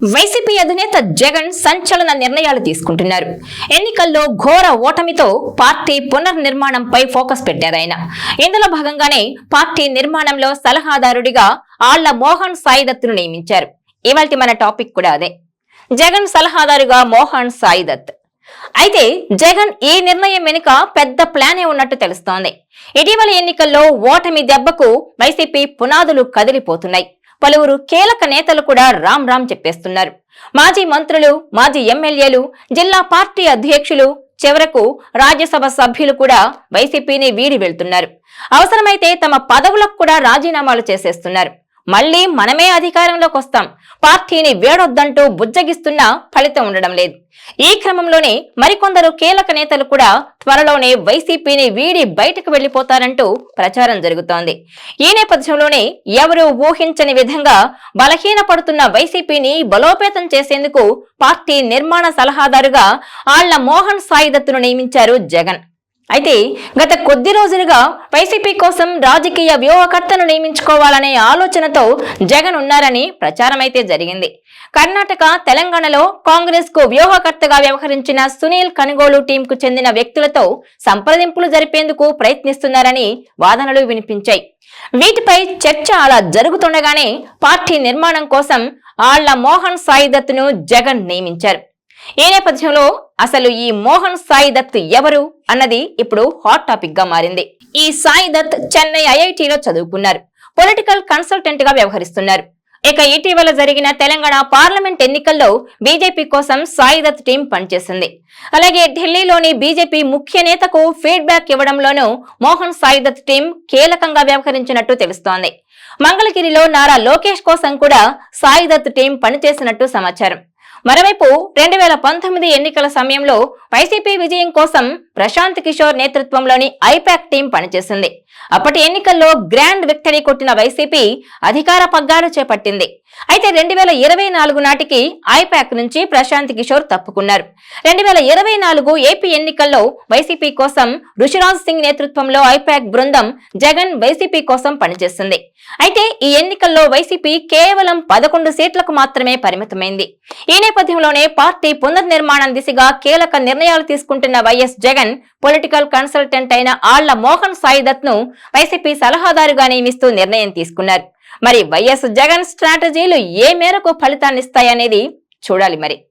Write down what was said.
YCP అధినేత జగన్ సంచలన నిర్ణయాలు తీసుకుంటున్నారు. ఎన్నికల్లో ఘోర ఓటమితో పార్టీ పునర్నిర్మాణంపై ఫోకస్ పెట్టారాయన. ఇందులో భాగంగానే పార్టీ నిర్మాణంలో సలహాదారుడిగా ఆళ్ల మోహన్ సాయిదత్తును నియమించారు. ఇవాల్టి మన టాపిక్ కూడా అదే, జగన్ సలహాదారుగా మోహన్ సాయిదత్. అయితే జగన్ ఈ నిర్ణయం వెనుక పెద్ద ప్లానే ఉన్నట్టు తెలుస్తోంది. ఇటీవల ఎన్నికల్లో ఓటమి దెబ్బకు వైసీపీ పునాదులు కదిలిపోతున్నాయి. పలువురు కీలక నేతలు కూడా రామ్ రామ్ చెప్పేస్తున్నారు. మాజీ మంత్రులు, మాజీ ఎమ్మెల్యేలు, జిల్లా పార్టీ అధ్యక్షులు, చివరకు రాజ్యసభ సభ్యులు కూడా వైసీపీని వీడి వెళ్తున్నారు. అవసరమైతే తమ పదవులకు కూడా రాజీనామాలు చేసేస్తున్నారు. మళ్లీ మనమే అధికారంలోకి వస్తాం, పార్టీని వేడొద్దంటూ బుజ్జగిస్తున్నా ఫలితం ఉండడం లేదు. ఈ క్రమంలోనే మరికొందరు కీలక నేతలు కూడా త్వరలోనే వైసీపీని వీడి బయటకు వెళ్లిపోతారంటూ ప్రచారం జరుగుతోంది. ఈ నేపథ్యంలోనే ఎవరూ ఊహించని విధంగా బలహీనపడుతున్న వైసీపీని బలోపేతం చేసేందుకు పార్టీ నిర్మాణ సలహాదారుగా ఆళ్ల మోహన్ సాయిదత్తును నియమించారు జగన్. అయితే గత కొద్ది రోజులుగా వైసీపీ కోసం రాజకీయ వ్యూహకర్తను నియమించుకోవాలనే ఆలోచనతో జగన్ ఉన్నారని ప్రచారం అయితే జరిగింది. కర్ణాటక, తెలంగాణలో కాంగ్రెస్ కు వ్యూహకర్తగా వ్యవహరించిన సునీల్ కనుగోలు టీంకు చెందిన వ్యక్తులతో సంప్రదింపులు జరిపేందుకు ప్రయత్నిస్తున్నారని వాదనలు వినిపించాయి. వీటిపై చర్చ అలా జరుగుతుండగానే పార్టీ నిర్మాణం కోసం ఆళ్ల మోహన్ సాయిదత్తును జగన్ నియమించారు. ఈ నేపథ్యంలో అసలు ఈ మోహన్ సాయిదత్ ఎవరు అన్నది ఇప్పుడు హాట్ టాపిక్ గా మారింది. ఈ సాయిదత్ చెన్నై ఐఐటిలో చదువుకున్నారు. పొలిటికల్ కన్సల్టెంట్ గా వ్యవహరిస్తున్నారు. ఇక ఇటీవల జరిగిన తెలంగాణ పార్లమెంట్ ఎన్నికల్లో బీజేపీ కోసం సాయిదత్ టీం పనిచేసింది. అలాగే ఢిల్లీలోని బీజేపీ ముఖ్య నేతకు ఫీడ్బ్యాక్ ఇవ్వడంలోనూ మోహన్ సాయిదత్ టీం కీలకంగా వ్యవహరించినట్టు తెలుస్తోంది. మంగళగిరిలో నారా లోకేష్ కోసం కూడా సాయిదత్ టీం పనిచేసినట్టు సమాచారం. మరోవైపు 2019 ఎన్నికల సమయంలో వైసీపీ విజయం కోసం ప్రశాంత్ కిషోర్ నేతృత్వంలోని ఐపాక్ టీం పనిచేసింది. అప్పటి ఎన్నికల్లో గ్రాండ్ విక్టరీ కొట్టిన వైసీపీ అధికార పగ్గాలు చేపట్టింది. అయితే 2024 నాటికి ఐపాక్ నుంచి ప్రశాంత్ కిషోర్ తప్పుకున్నారు. 2024 ఏపీ ఎన్నికల్లో వైసీపీ కోసం రుషిరాజ్ సింగ్ నేతృత్వంలో ఐపాక్ బృందం జగన్ వైసీపీ కోసం పనిచేసింది. అయితే ఈ ఎన్నికల్లో వైసీపీ కేవలం 11 సీట్లకు మాత్రమే పరిమితమైంది. ఈ నేపథ్యంలోనే పార్టీ పునర్నిర్మాణం దిశగా కీలక నిర్ణయాలు తీసుకుంటున్న వైఎస్ జగన్ పొలిటికల్ కన్సల్టెంట్ అయిన ఆళ్ల మోహన్ సాయిదత్ ను వైసీపీ సలహాదారుగా నియమిస్తూ నిర్ణయం తీసుకున్నారు. మరి వైఎస్ జగన్ స్ట్రాటజీలు ఏ మేరకు ఫలితాన్నిస్తాయనేది చూడాలి మరి.